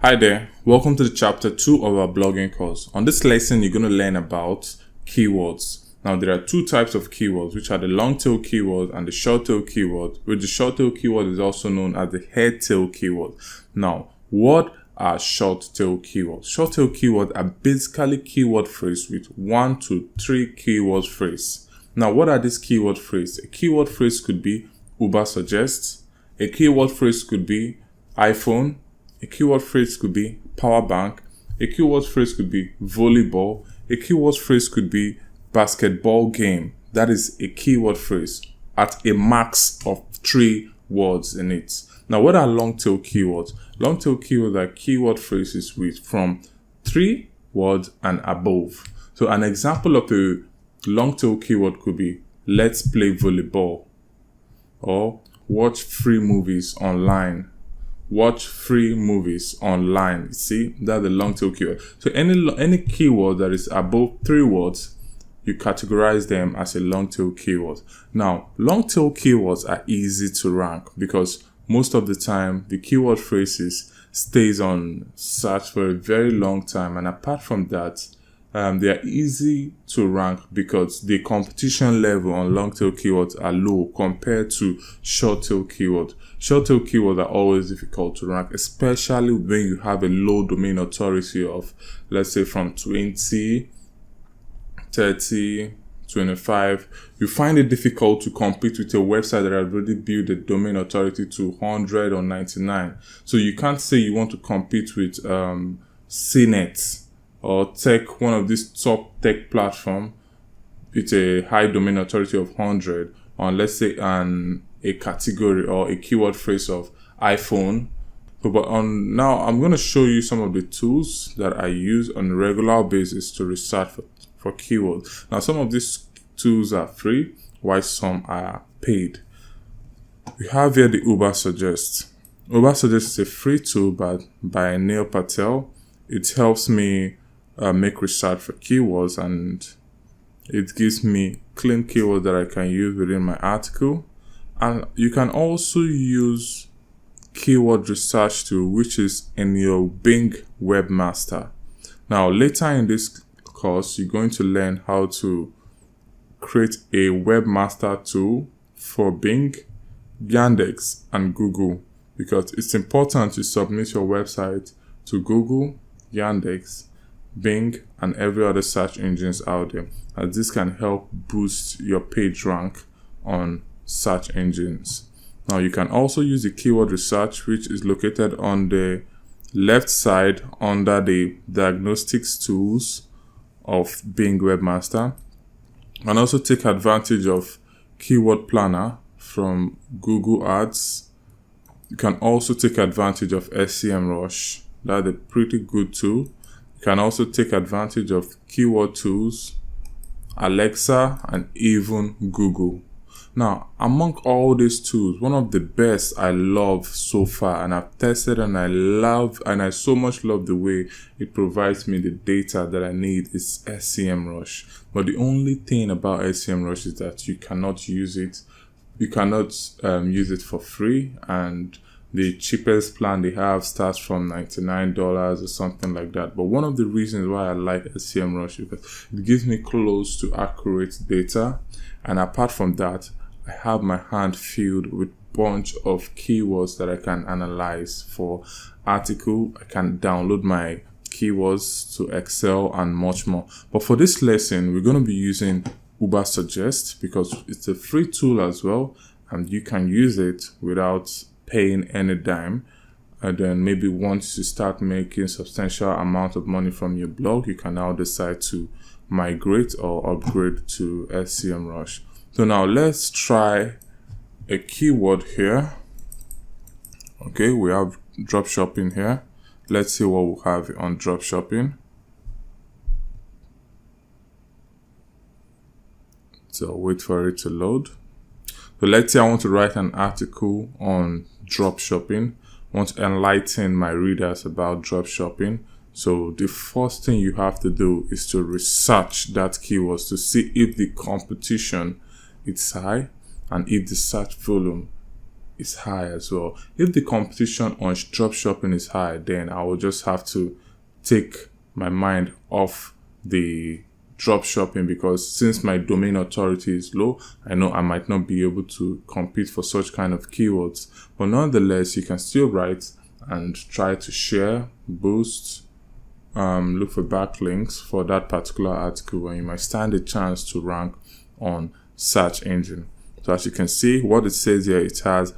Hi there, welcome to the chapter 2 of our blogging course. On this lesson, you're going to learn about keywords. Now, there are two types of keywords, which are the long-tail keyword and the short-tail keyword, which the short-tail keyword is also known as the head-tail keyword. Now, what are short-tail keywords? Short-tail keywords are basically keyword phrase with 1 to 3 keyword phrase. Now, what are these keyword phrase? A keyword phrase could be Uber suggests. A keyword phrase could be iPhone. A keyword phrase could be power bank. A keyword phrase could be volleyball. A keyword phrase could be basketball game. That is a keyword phrase at a max of 3 words in it. Now, what are long tail keywords? Long tail keywords are keyword phrases with from 3 words and above. So an example of a long tail keyword could be let's play volleyball or watch free movies online. Watch free movies online. See, that's the long tail keyword. So any keyword that is above 3 words, you categorize them as a long tail keyword. Now, long tail keywords are easy to rank because most of the time the keyword phrases stays on search for a very long time, and apart from that, they are easy to rank because the competition level on long tail keywords are low compared to short tail keywords. Short tail keywords are always difficult to rank, especially when you have a low domain authority of, let's say, from 20, 30, 25. You find it difficult to compete with a website that has already built a domain authority to 100 or 99. So you can't say you want to compete with CNET or one of these top tech platform with a high domain authority of 100 on, let's say, a category or a keyword phrase of iPhone. But now I'm going to show you some of the tools that I use on a regular basis to research for keywords. Now, some of these tools are free, while some are paid. We have here the Uber Suggest. Uber Suggest is a free tool by Neil Patel. It helps me make research for keywords, and it gives me clean keywords that I can use within my article. And you can also use keyword research tool, which is in your Bing Webmaster. Now, later in this course, you're going to learn how to create a webmaster tool for Bing, Yandex, and Google, because it's important to submit your website to Google, Yandex, Bing, and every other search engines out there, as this can help boost your page rank on search engines. Now, you can also use the keyword research, which is located on the left side under the diagnostics tools of Bing Webmaster, and also take advantage of keyword planner from Google Ads. You can also take advantage of SEMrush. That's a pretty good tool. You can also take advantage of keyword tools, Alexa, and even Google. Now, among all these tools, one of the best I love so far, and I've tested and I so much love the way it provides me the data that I need, is SEMrush. But the only thing about SEMrush is that you cannot use it. You cannot use it for free, and the cheapest plan they have starts from $99 or something like that. But one of the reasons why I like SEMrush is because it gives me close to accurate data, and apart from that, I have my hand filled with bunch of keywords that I can analyze for article. I can download my keywords to Excel and much more. But for this lesson, we're going to be using Uber Suggest because it's a free tool as well, and you can use it without paying any dime. And then maybe once you start making substantial amount of money from your blog, you can now decide to migrate or upgrade to SEMrush. So now let's try a keyword here. Okay, we have drop shopping here. Let's see what we have on drop shopping. So wait for it to load. So let's say I want to write an article on drop shopping. I want to enlighten my readers about drop shopping. So the first thing you have to do is to research that keyword to see if the competition is high and if the search volume is high as well. If the competition on drop shopping is high, then I will just have to take my mind off the drop shopping, because since my domain authority is low, I know I might not be able to compete for such kind of keywords. But nonetheless, you can still write and try to share, boost, look for backlinks for that particular article, and you might stand a chance to rank on search engine. So as you can see, what it says here, it has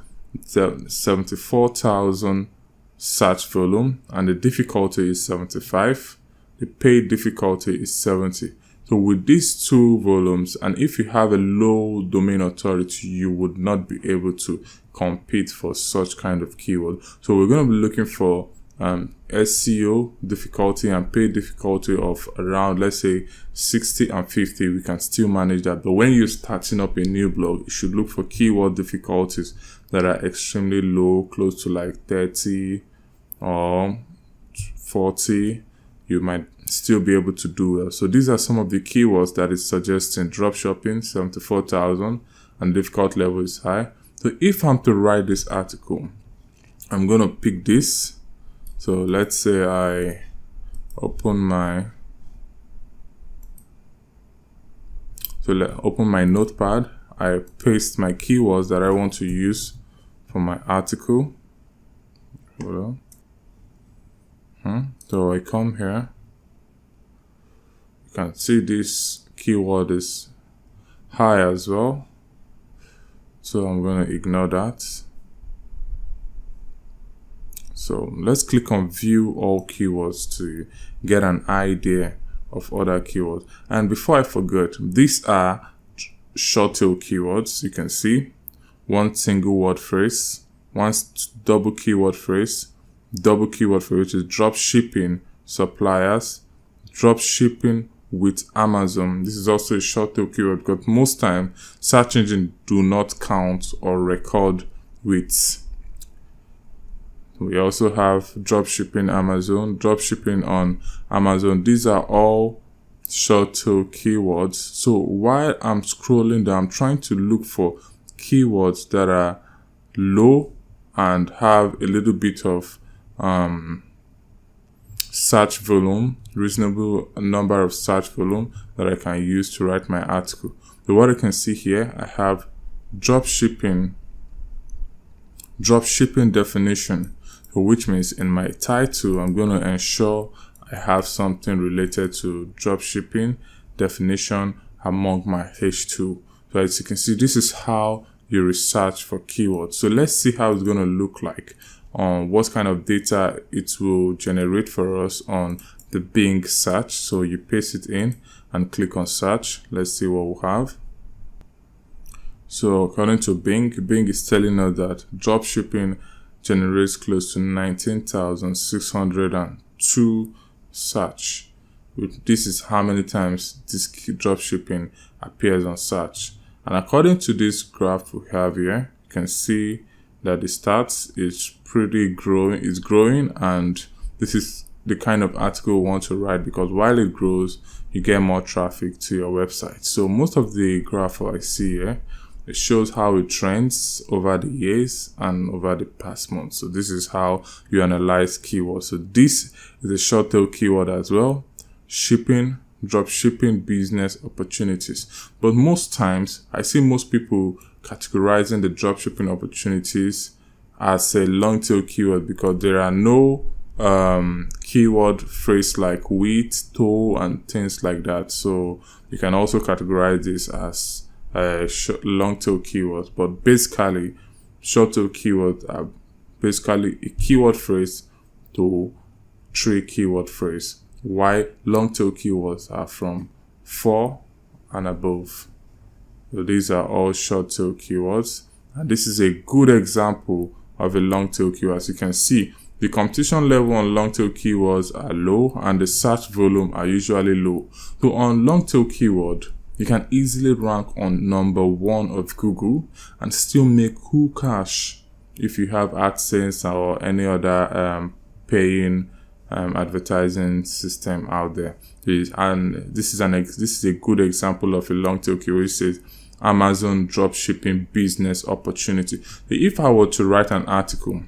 74,000 search volume, and the difficulty is 75. The paid difficulty is 70. So with these two volumes, and if you have a low domain authority, you would not be able to compete for such kind of keyword. So we're going to be looking for SEO difficulty and paid difficulty of around, let's say, 60 and 50. We can still manage that. But when you're starting up a new blog, you should look for keyword difficulties that are extremely low, close to like 30 or 40. You might still be able to do well. So these are some of the keywords that is suggesting: dropshipping, 74,000, and difficult level is high. So if I'm to write this article, I'm going to pick this. So let's say I open my notepad. I paste my keywords that I want to use for my article. Hold on. So I come here. You can see this keyword is high as well. So I'm going to ignore that. So let's click on view all keywords to get an idea of other keywords. And before I forget, these are Shorttail keywords. You can see one single word phrase, one double keyword phrase, which is drop shipping suppliers, drop shipping with Amazon. This is also a Shorttail keyword, because most time search engines do not count or record with. We also have dropshipping Amazon, dropshipping on Amazon. These are all Shorttail keywords. So while I'm scrolling down, I'm trying to look for keywords that are low and have a little bit of search volume, reasonable number of search volume that I can use to write my article. So what I can see here, I have dropshipping definition, which means in my title, I'm going to ensure I have something related to dropshipping definition among my H2. So as you can see, this is how you research for keywords. So let's see how it's going to look like, what kind of data it will generate for us on the Bing search. So you paste it in and click on search. Let's see what we have. So according to Bing is telling us that dropshipping generates close to 19,602 search. This is how many times this dropshipping appears on search. And according to this graph we have here, you can see that the stats is growing, and this is the kind of article we want to write, because while it grows, you get more traffic to your website. So most of the graph I see here, it shows how it trends over the years and over the past months. So this is how you analyze keywords. So this is a Shorttail keyword as well. Shipping, drop shipping business opportunities. But most times, I see most people categorizing the drop shipping opportunities as a long tail keyword, because there are no keyword phrase like wheat, toe, and things like that. So you can also categorize this as long tail keywords, but basically short tail keywords are basically a keyword phrase to 3 keyword phrase, while long tail keywords are from 4 and above. So these are all short tail keywords, and this is a good example of a long tail keyword. As you can see, the competition level on long tail keywords are low and the search volume are usually low. So on long tail keyword, you can easily rank on number 1 of Google and still make cool cash if you have AdSense or any other paying advertising system out there. And this is a good example of a long tail keyword. It says Amazon dropshipping business opportunity. If I were to write an article,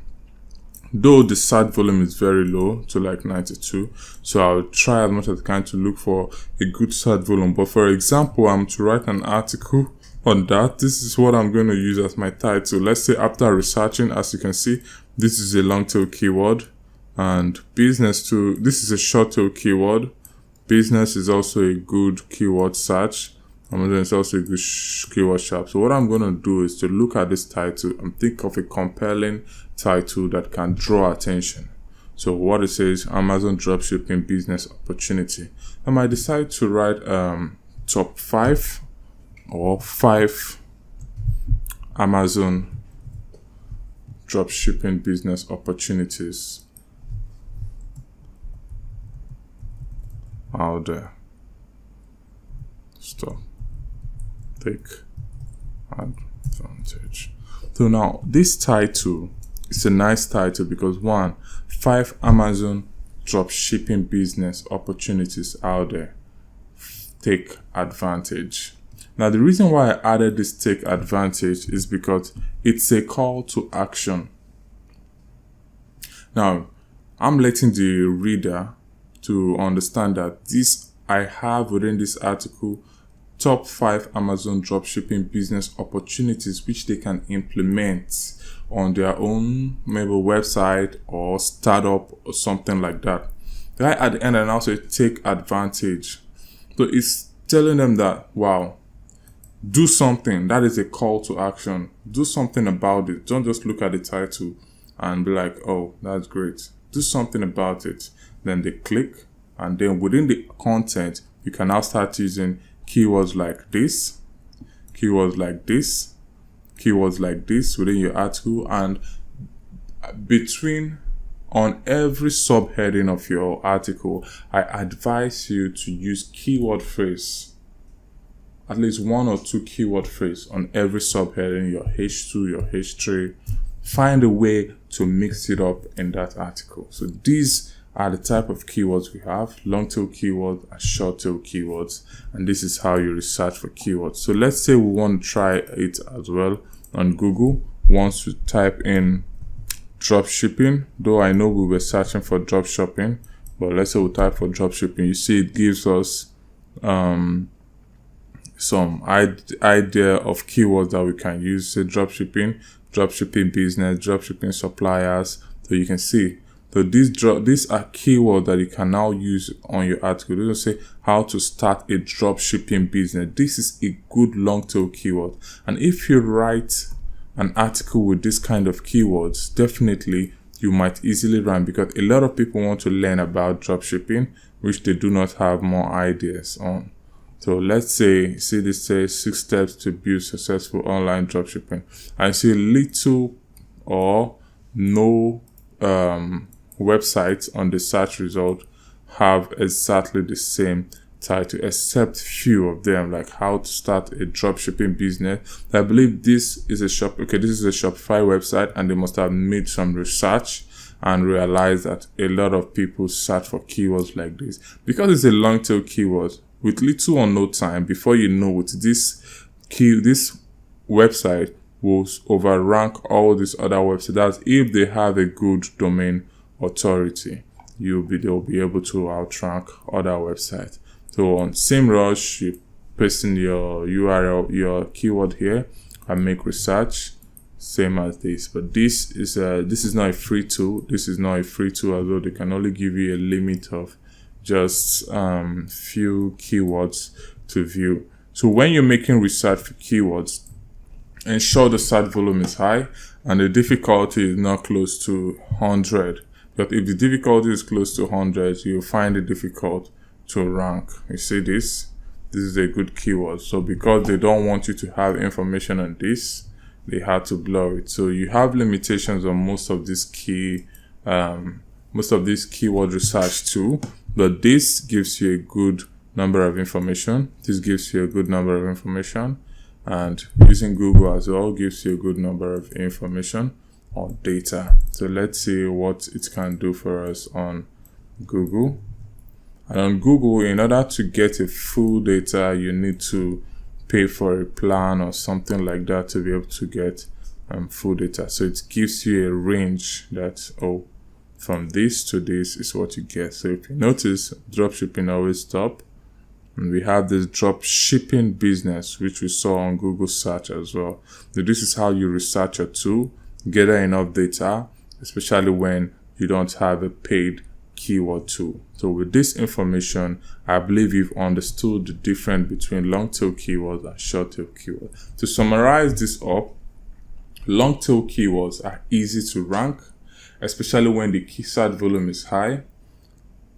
though the search volume is very low to like 92, so I'll try as much as I can to look for a good search volume. But for example, I'm to write an article on that. This is what I'm going to use as my title. Let's say after researching, as you can see, this is a long tail keyword, and business too. This is a short tail keyword. Business is also a good keyword search. Amazon is also a good keyword sharp. So what I'm going to do is to look at this title and think of a compelling title that can draw attention. So what it says, Amazon dropshipping business opportunity. I might decide to write top 5 or 5 Amazon dropshipping business opportunities out there. Stop. Take advantage. So now this title is a nice title because 1, 5 Amazon dropshipping business opportunities out there. Take advantage. Now the reason why I added this take advantage is because it's a call to action. Now I'm letting the reader to understand that this I have within this article top 5 Amazon dropshipping business opportunities which they can implement on their own maybe website or startup or something like that. Right at the end, and also take advantage. So it's telling them that, wow, do something. That is a call to action. Do something about it. Don't just look at the title and be like, oh, that's great. Do something about it. Then they click, and then within the content, you can now start using keywords like this, keywords like this, keywords like this within your article, and between on every subheading of your article, I advise you to use keyword phrase, at least 1 or 2 keyword phrase on every subheading, your H2, your H3. Find a way to mix it up in that article. So these are the type of keywords we have: long tail keywords and short tail keywords, and this is how you research for keywords. So let's say we want to try it as well on Google. Once you type in dropshipping, though I know we were searching for drop shopping, but let's say we type for dropshipping, you see it gives us some idea of keywords that we can use. Say dropshipping, dropshipping business, dropshipping suppliers. So you can see, so these are keywords that you can now use on your article. They don't say how to start a dropshipping business. This is a good long tail keyword, and if you write an article with this kind of keywords, definitely you might easily rank, because a lot of people want to learn about dropshipping, which they do not have more ideas on. So let's say, see this says 6 steps to build successful online dropshipping. I see little or no websites on the search result have exactly the same title, except few of them, like how to start a dropshipping business. I believe this is a this is a Shopify website, and they must have made some research and realized that a lot of people search for keywords like this because it's a long tail keyword. With little or no time, before you know it, this website will overrank all these other websites. That's if they have a good domain authority. They'll be able to outrank other websites. So on SEMrush, you paste in your URL, your keyword here, and make research, same as this. But this is not a free tool. This is not a free tool, although they can only give you a limit of just few keywords to view. So when you're making research for keywords, ensure the search volume is high and the difficulty is not close to 100. But if the difficulty is close to 100, you'll find it difficult to rank. You see this is a good keyword. So because they don't want you to have information on this, they had to blur it. So you have limitations on most of these keyword research too, but this gives you a good number of information. This gives you a good number of information, and using Google as well gives you a good number of information or data. So let's see what it can do for us on Google. And on Google, in order to get a full data, you need to pay for a plan or something like that to be able to get full data. So it gives you a range that, oh, from this to this is what you get. So if you notice, dropshipping always top. And we have this drop shipping business, which we saw on Google search as well. So this is how you research your tool, gather enough data, especially when you don't have a paid keyword tool. So with this information, I believe you've understood the difference between long-tail keywords and short-tail keywords. To summarize this up, long-tail keywords are easy to rank, especially when the keyword volume is high,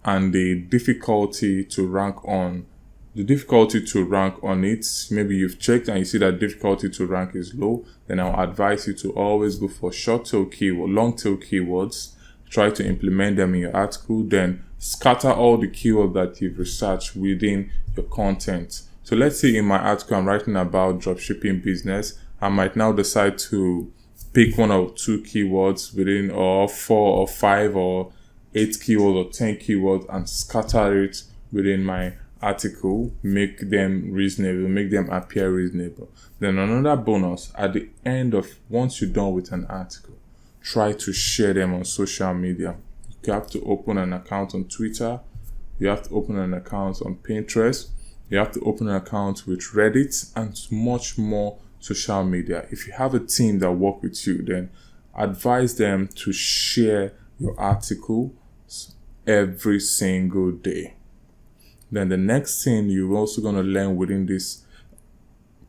and the difficulty to rank on it, maybe you've checked and you see that difficulty to rank is low, then I'll advise you to always go for long-tail keywords. Try to implement them in your article, then scatter all the keywords that you've researched within your content. So let's say in my article I'm writing about dropshipping business. I might now decide to pick 1 or 2 keywords within, or 4 or 5 or 8 keywords or 10 keywords, and scatter it within my article, make them reasonable, make them appear reasonable. Then another bonus, at the end of, once you're done with an article, try to share them on social media. You have to open an account on Twitter. You have to open an account on Pinterest. You have to open an account with Reddit and much more social media. If you have a team that work with you, then advise them to share your article every single day. Then the next thing you're also going to learn within this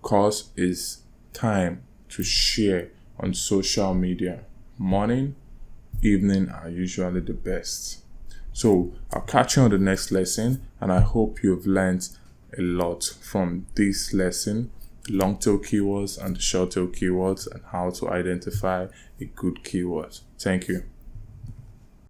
course is time to share on social media. Morning, evening are usually the best. So I'll catch you on the next lesson, and I hope you've learned a lot from this lesson, long-tail keywords and short-tail keywords, and how to identify a good keyword. Thank you.